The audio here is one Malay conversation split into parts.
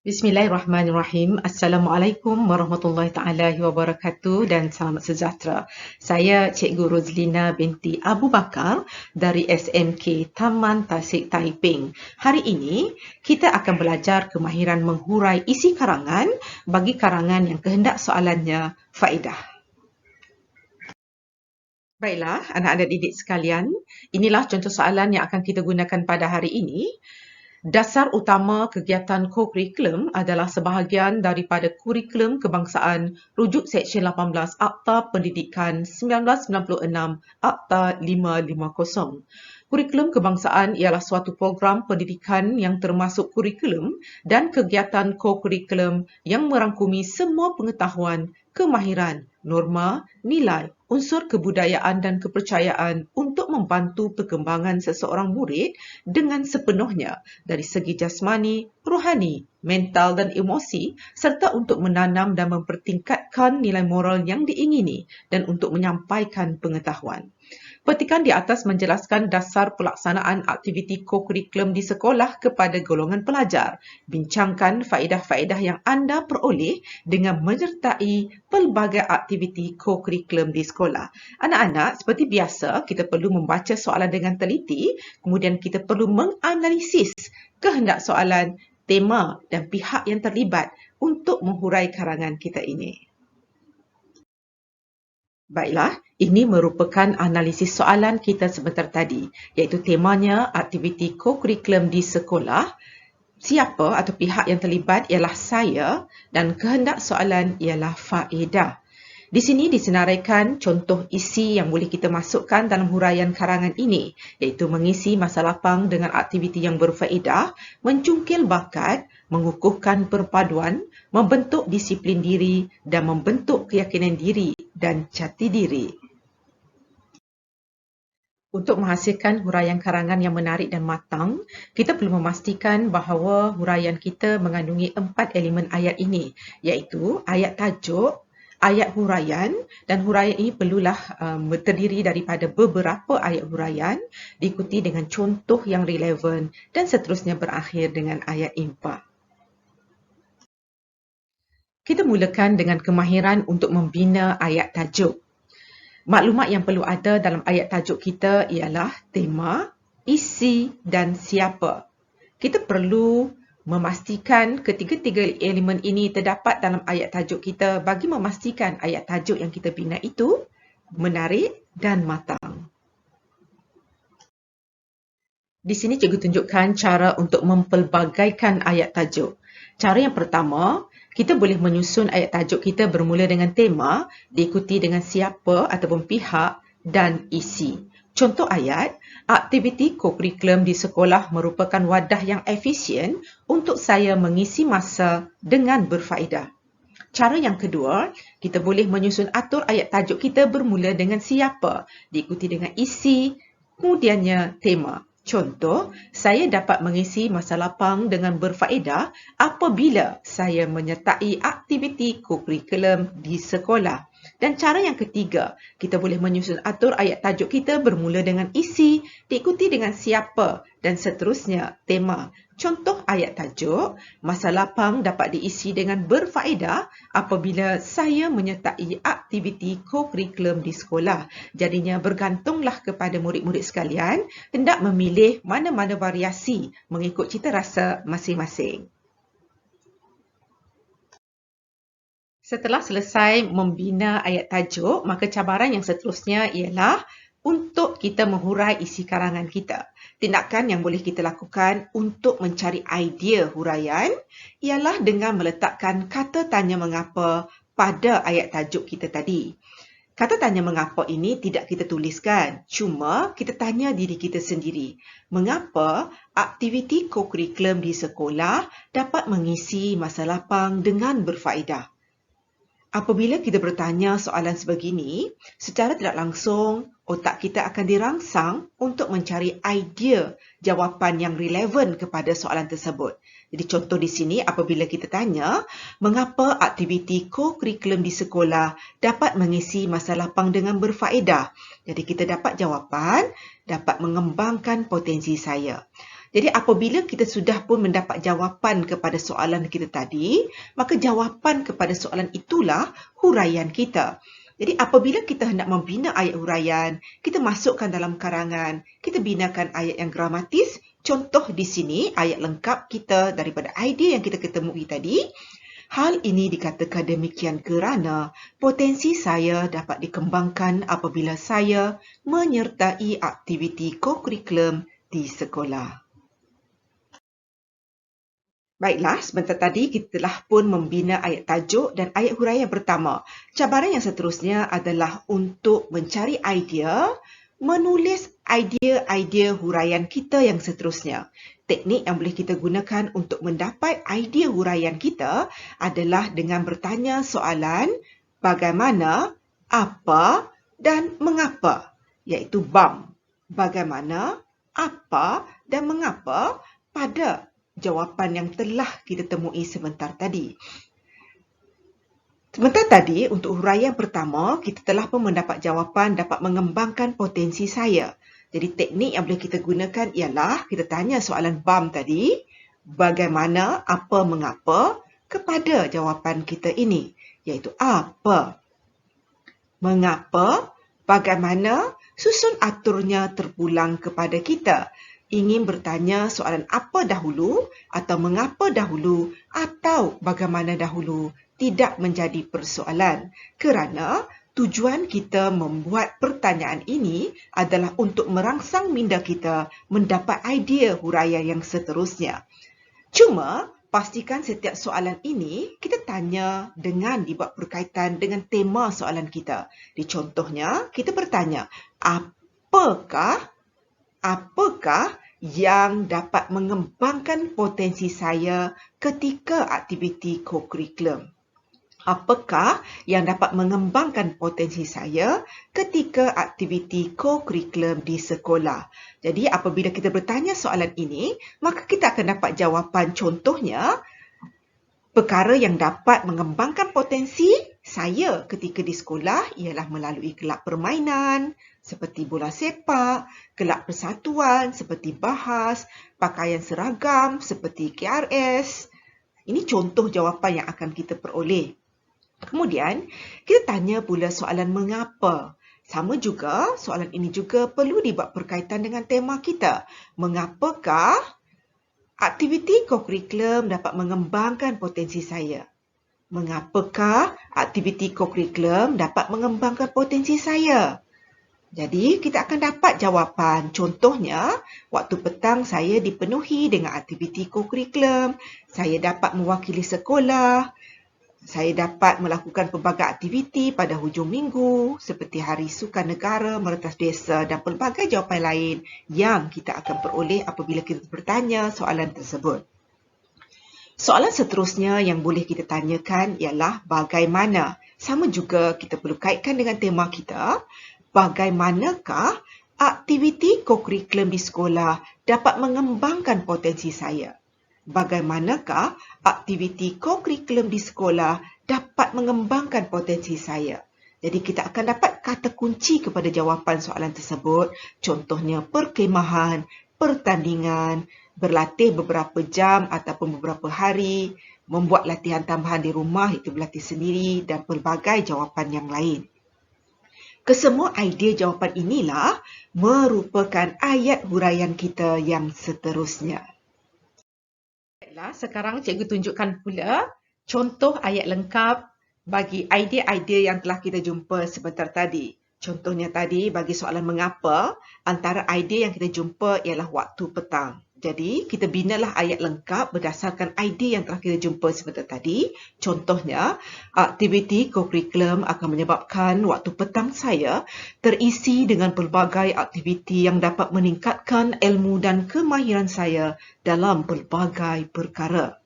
Bismillahirrahmanirrahim. Assalamualaikum warahmatullahi taala wabarakatuh dan selamat sejahtera. Saya Cikgu Rozlina binti Abu Bakar dari SMK Taman Tasik Taiping. Hari ini kita akan belajar kemahiran menghurai isi karangan bagi karangan yang kehendak soalannya faedah. Baiklah, anak-anak didik sekalian, inilah contoh soalan yang akan kita gunakan pada hari ini. Dasar utama kegiatan co-kurikulum adalah sebahagian daripada kurikulum kebangsaan rujuk Seksyen 18 Akta Pendidikan 1996 Akta 550. Kurikulum kebangsaan ialah suatu program pendidikan yang termasuk kurikulum dan kegiatan co-kurikulum yang merangkumi semua pengetahuan, kemahiran, norma, nilai, unsur kebudayaan dan kepercayaan untuk membantu perkembangan seseorang murid dengan sepenuhnya dari segi jasmani, rohani, mental dan emosi serta untuk menanam dan mempertingkatkan nilai moral yang diingini dan untuk menyampaikan pengetahuan. Petikan di atas menjelaskan dasar pelaksanaan aktiviti co-kurikulum di sekolah kepada golongan pelajar. Bincangkan faedah-faedah yang anda peroleh dengan menyertai pelbagai aktiviti co-kurikulum di sekolah. Anak-anak, seperti biasa, kita perlu membaca soalan dengan teliti, kemudian kita perlu menganalisis kehendak soalan, tema dan pihak yang terlibat untuk menghurai karangan kita ini. Baiklah, ini merupakan analisis soalan kita sebentar tadi, iaitu temanya aktiviti co-kurikulum di sekolah. Siapa atau pihak yang terlibat ialah saya dan kehendak soalan ialah faedah. Di sini disenaraikan contoh isi yang boleh kita masukkan dalam huraian karangan ini, iaitu mengisi masa lapang dengan aktiviti yang berfaedah, mencungkil bakat, mengukuhkan perpaduan, membentuk disiplin diri dan membentuk keyakinan diri dan jati diri. Untuk menghasilkan huraian karangan yang menarik dan matang, kita perlu memastikan bahawa huraian kita mengandungi 4 elemen ayat ini, iaitu ayat tajuk, ayat huraian, dan huraian ini perlulah terdiri daripada beberapa ayat huraian diikuti dengan contoh yang relevan dan seterusnya berakhir dengan ayat impak. Kita mulakan dengan kemahiran untuk membina ayat tajuk. Maklumat yang perlu ada dalam ayat tajuk kita ialah tema, isi dan siapa. Kita perlu memastikan ketiga-tiga elemen ini terdapat dalam ayat tajuk kita bagi memastikan ayat tajuk yang kita bina itu menarik dan matang. Di sini cikgu tunjukkan cara untuk mempelbagaikan ayat tajuk. Cara yang pertama, kita boleh menyusun ayat tajuk kita bermula dengan tema, diikuti dengan siapa ataupun pihak dan isi. Contoh ayat, aktiviti co-kurikulum di sekolah merupakan wadah yang efisien untuk saya mengisi masa dengan berfaedah. Cara yang kedua, kita boleh menyusun atur ayat tajuk kita bermula dengan siapa, diikuti dengan isi, kemudiannya tema. Contoh, saya dapat mengisi masa lapang dengan berfaedah apabila saya menyertai aktiviti co-kurikulum di sekolah. Dan cara yang ketiga, kita boleh menyusun atur ayat tajuk kita bermula dengan isi, diikuti dengan siapa dan seterusnya tema. Contoh ayat tajuk, masa lapang dapat diisi dengan berfaedah apabila saya menyertai aktiviti co-kurikulum di sekolah. Jadinya bergantunglah kepada murid-murid sekalian hendak memilih mana-mana variasi mengikut cita rasa masing-masing. Setelah selesai membina ayat tajuk, maka cabaran yang seterusnya ialah untuk kita menghurai isi karangan kita. Tindakan yang boleh kita lakukan untuk mencari idea huraian ialah dengan meletakkan kata tanya mengapa pada ayat tajuk kita tadi. Kata tanya mengapa ini tidak kita tuliskan, cuma kita tanya diri kita sendiri. Mengapa aktiviti co-kurikulum di sekolah dapat mengisi masa lapang dengan berfaedah? Apabila kita bertanya soalan sebegini, secara tidak langsung, otak kita akan dirangsang untuk mencari idea jawapan yang relevan kepada soalan tersebut. Jadi contoh di sini, apabila kita tanya, mengapa aktiviti co-kurikulum di sekolah dapat mengisi masa lapang dengan berfaedah? Jadi kita dapat jawapan, dapat mengembangkan potensi saya. Jadi apabila kita sudah pun mendapat jawapan kepada soalan kita tadi, maka jawapan kepada soalan itulah huraian kita. Jadi apabila kita hendak membina ayat huraian, kita masukkan dalam karangan, kita binakan ayat yang gramatis. Contoh di sini ayat lengkap kita daripada idea yang kita ketemui tadi. Hal ini dikatakan demikian kerana potensi saya dapat dikembangkan apabila saya menyertai aktiviti kokurikulum di sekolah. Baiklah, sebentar tadi kita telah pun membina ayat tajuk dan ayat huraian pertama. Cabaran yang seterusnya adalah untuk mencari idea, menulis idea-idea huraian kita yang seterusnya. Teknik yang boleh kita gunakan untuk mendapat idea huraian kita adalah dengan bertanya soalan bagaimana, apa dan mengapa, iaitu BAM. Bagaimana, apa dan mengapa pada jawapan yang telah kita temui sebentar tadi. Sebentar tadi, untuk huraian pertama, kita telah pun mendapat jawapan dapat mengembangkan potensi saya. Jadi teknik yang boleh kita gunakan ialah kita tanya soalan BAM tadi, bagaimana, apa, mengapa kepada jawapan kita ini, iaitu apa, mengapa, bagaimana, susun aturnya terpulang kepada kita. Ingin bertanya soalan apa dahulu atau mengapa dahulu atau bagaimana dahulu tidak menjadi persoalan kerana tujuan kita membuat pertanyaan ini adalah untuk merangsang minda kita mendapat idea huraian yang seterusnya. Cuma pastikan setiap soalan ini kita tanya dengan dibuat berkaitan dengan tema soalan kita. Di contohnya, kita bertanya, apakah yang dapat mengembangkan potensi saya ketika aktiviti kokurikulum? Apakah yang dapat mengembangkan potensi saya ketika aktiviti kokurikulum di sekolah? Jadi apabila kita bertanya soalan ini, maka kita akan dapat jawapan. Contohnya, perkara yang dapat mengembangkan potensi saya ketika di sekolah ialah melalui kelab permainan, seperti bola sepak, kelab persatuan seperti bahas, pakaian seragam seperti KRS. Ini contoh jawapan yang akan kita peroleh. Kemudian, kita tanya pula soalan mengapa. Sama juga, soalan ini juga perlu dibuat berkaitan dengan tema kita. Mengapakah aktiviti kokurikulum dapat mengembangkan potensi saya? Mengapakah aktiviti kokurikulum dapat mengembangkan potensi saya? Jadi, kita akan dapat jawapan. Contohnya, waktu petang saya dipenuhi dengan aktiviti kokurikulum. Saya dapat mewakili sekolah. Saya dapat melakukan pelbagai aktiviti pada hujung minggu seperti Hari Sukan Negara, Merentas Desa dan pelbagai jawapan lain yang kita akan peroleh apabila kita bertanya soalan tersebut. Soalan seterusnya yang boleh kita tanyakan ialah bagaimana. Sama juga kita perlu kaitkan dengan tema kita. Bagaimanakah aktiviti kokurikulum di sekolah dapat mengembangkan potensi saya? Bagaimanakah aktiviti kokurikulum di sekolah dapat mengembangkan potensi saya? Jadi kita akan dapat kata kunci kepada jawapan soalan tersebut. Contohnya perkemahan, pertandingan, berlatih beberapa jam ataupun beberapa hari, membuat latihan tambahan di rumah, itu berlatih sendiri dan pelbagai jawapan yang lain. Kesemua idea jawapan inilah merupakan ayat huraian kita yang seterusnya. Baiklah, sekarang cikgu tunjukkan pula contoh ayat lengkap bagi idea-idea yang telah kita jumpa sebentar tadi. Contohnya tadi bagi soalan mengapa, antara idea yang kita jumpa ialah waktu petang. Jadi, kita binalah ayat lengkap berdasarkan idea yang telah kita jumpa sebentar tadi. Contohnya, aktiviti kokurikulum akan menyebabkan waktu petang saya terisi dengan pelbagai aktiviti yang dapat meningkatkan ilmu dan kemahiran saya dalam pelbagai perkara.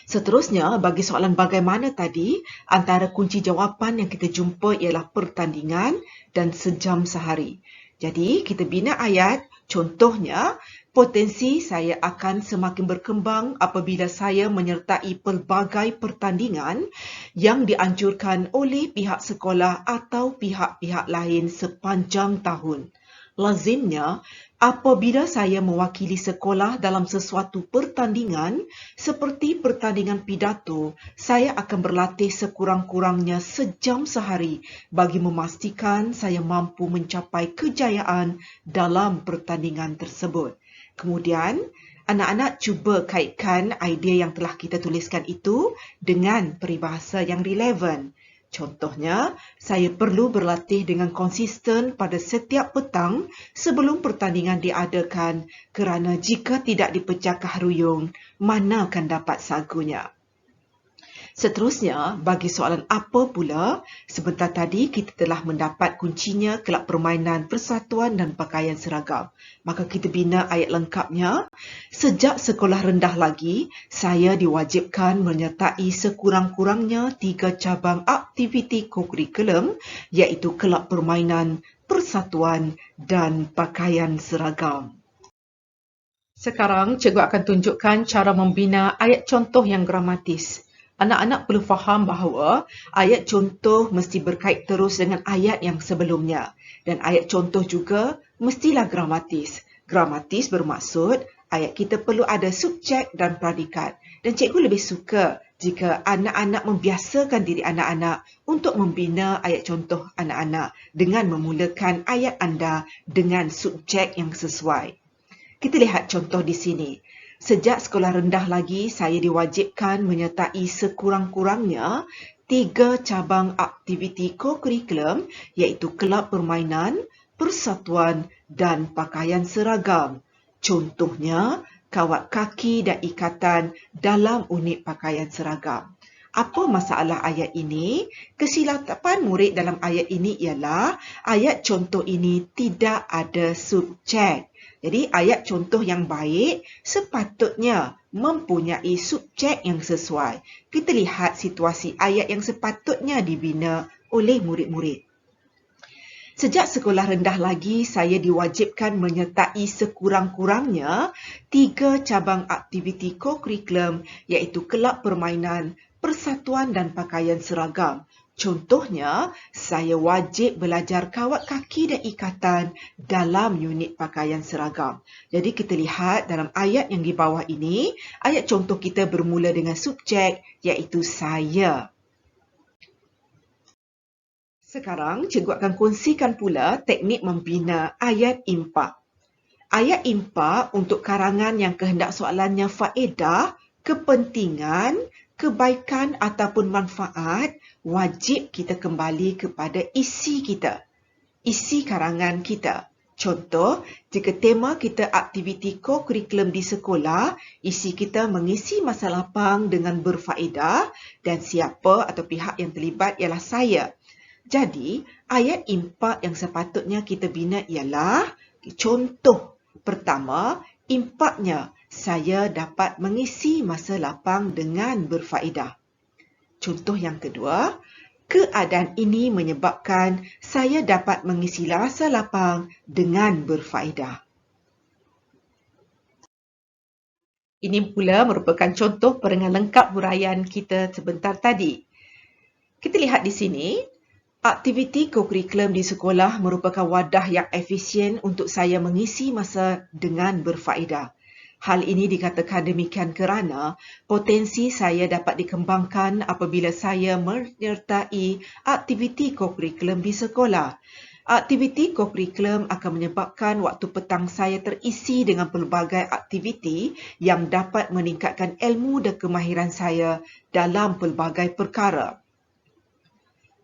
Seterusnya, bagi soalan bagaimana tadi, antara kunci jawapan yang kita jumpa ialah pertandingan dan sejam sehari. Jadi, kita bina ayat, contohnya, potensi saya akan semakin berkembang apabila saya menyertai pelbagai pertandingan yang dianjurkan oleh pihak sekolah atau pihak-pihak lain sepanjang tahun. Lazimnya, apabila saya mewakili sekolah dalam sesuatu pertandingan, seperti pertandingan pidato, saya akan berlatih sekurang-kurangnya sejam sehari bagi memastikan saya mampu mencapai kejayaan dalam pertandingan tersebut. Kemudian, anak-anak cuba kaitkan idea yang telah kita tuliskan itu dengan peribahasa yang relevan. Contohnya, saya perlu berlatih dengan konsisten pada setiap petang sebelum pertandingan diadakan kerana jika tidak dipecahkah ruyung, mana akan dapat sagunya. Seterusnya, bagi soalan apa pula, sebentar tadi kita telah mendapat kuncinya kelab permainan, persatuan dan pakaian seragam. Maka kita bina ayat lengkapnya. Sejak sekolah rendah lagi, saya diwajibkan menyertai sekurang-kurangnya 3 cabang aktiviti kokurikulum iaitu kelab permainan, persatuan dan pakaian seragam. Sekarang, cikgu akan tunjukkan cara membina ayat contoh yang gramatis. Anak-anak perlu faham bahawa ayat contoh mesti berkait terus dengan ayat yang sebelumnya. Dan ayat contoh juga mestilah gramatis. Gramatis bermaksud ayat kita perlu ada subjek dan predikat. Dan cikgu lebih suka jika anak-anak membiasakan diri anak-anak untuk membina ayat contoh anak-anak dengan memulakan ayat anda dengan subjek yang sesuai. Kita lihat contoh di sini. Sejak sekolah rendah lagi, saya diwajibkan menyertai sekurang-kurangnya 3 cabang aktiviti kokurikulum iaitu kelab permainan, persatuan dan pakaian seragam. Contohnya, kawat kaki dan ikatan dalam unit pakaian seragam. Apa masalah ayat ini? Kesilapan murid dalam ayat ini ialah ayat contoh ini tidak ada subjek. Jadi ayat contoh yang baik sepatutnya mempunyai subjek yang sesuai. Kita lihat situasi ayat yang sepatutnya dibina oleh murid-murid. Sejak sekolah rendah lagi, saya diwajibkan menyertai sekurang-kurangnya 3 cabang aktiviti kokurikulum iaitu kelab permainan, persatuan dan pakaian seragam. Contohnya, saya wajib belajar kawat kaki dan ikatan dalam unit pakaian seragam. Jadi kita lihat dalam ayat yang di bawah ini, ayat contoh kita bermula dengan subjek iaitu saya. Sekarang, cikgu akan kongsikan pula teknik membina ayat impak. Ayat impak untuk karangan yang kehendak soalannya faedah, kepentingan, kebaikan ataupun manfaat, wajib kita kembali kepada isi kita, isi karangan kita. Contoh, jika tema kita aktiviti kokurikulum di sekolah, isi kita mengisi masa lapang dengan berfaedah dan siapa atau pihak yang terlibat ialah saya. Jadi, ayat impak yang sepatutnya kita bina ialah contoh. Pertama, impaknya saya dapat mengisi masa lapang dengan berfaedah. Contoh yang kedua, keadaan ini menyebabkan saya dapat mengisi masa lapang dengan berfaedah. Ini pula merupakan contoh perengan lengkap huraian kita sebentar tadi. Kita lihat di sini, aktiviti kokurikulum di sekolah merupakan wadah yang efisien untuk saya mengisi masa dengan berfaedah. Hal ini dikatakan demikian kerana potensi saya dapat dikembangkan apabila saya menyertai aktiviti kokurikulum di sekolah. Aktiviti kokurikulum akan menyebabkan waktu petang saya terisi dengan pelbagai aktiviti yang dapat meningkatkan ilmu dan kemahiran saya dalam pelbagai perkara.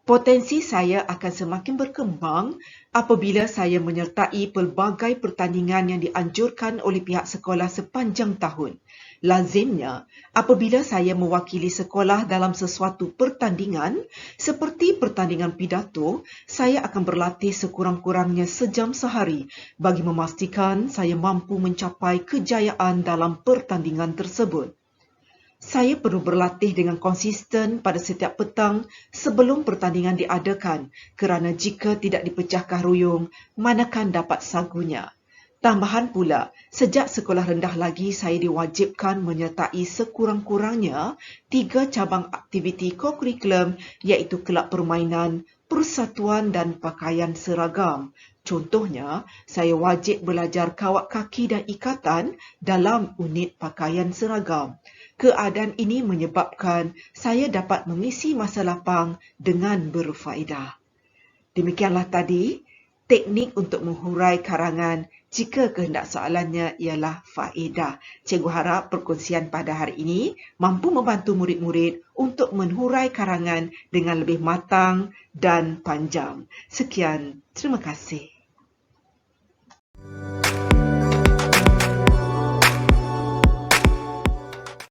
Potensi saya akan semakin berkembang apabila saya menyertai pelbagai pertandingan yang dianjurkan oleh pihak sekolah sepanjang tahun. Lazimnya, apabila saya mewakili sekolah dalam sesuatu pertandingan, seperti pertandingan pidato, saya akan berlatih sekurang-kurangnya sejam sehari bagi memastikan saya mampu mencapai kejayaan dalam pertandingan tersebut. Saya perlu berlatih dengan konsisten pada setiap petang sebelum pertandingan diadakan kerana jika tidak dipecahkah ruyung, manakan dapat sagunya. Tambahan pula, sejak sekolah rendah lagi saya diwajibkan menyertai sekurang-kurangnya 3 cabang aktiviti kokurikulum iaitu kelab permainan, persatuan dan pakaian seragam. Contohnya, saya wajib belajar kawat kaki dan ikatan dalam unit pakaian seragam. Keadaan ini menyebabkan saya dapat mengisi masa lapang dengan berfaedah. Demikianlah tadi teknik untuk menghurai karangan jika kehendak soalannya ialah faedah. Cikgu harap perkongsian pada hari ini mampu membantu murid-murid untuk menghurai karangan dengan lebih matang dan panjang. Sekian, terima kasih.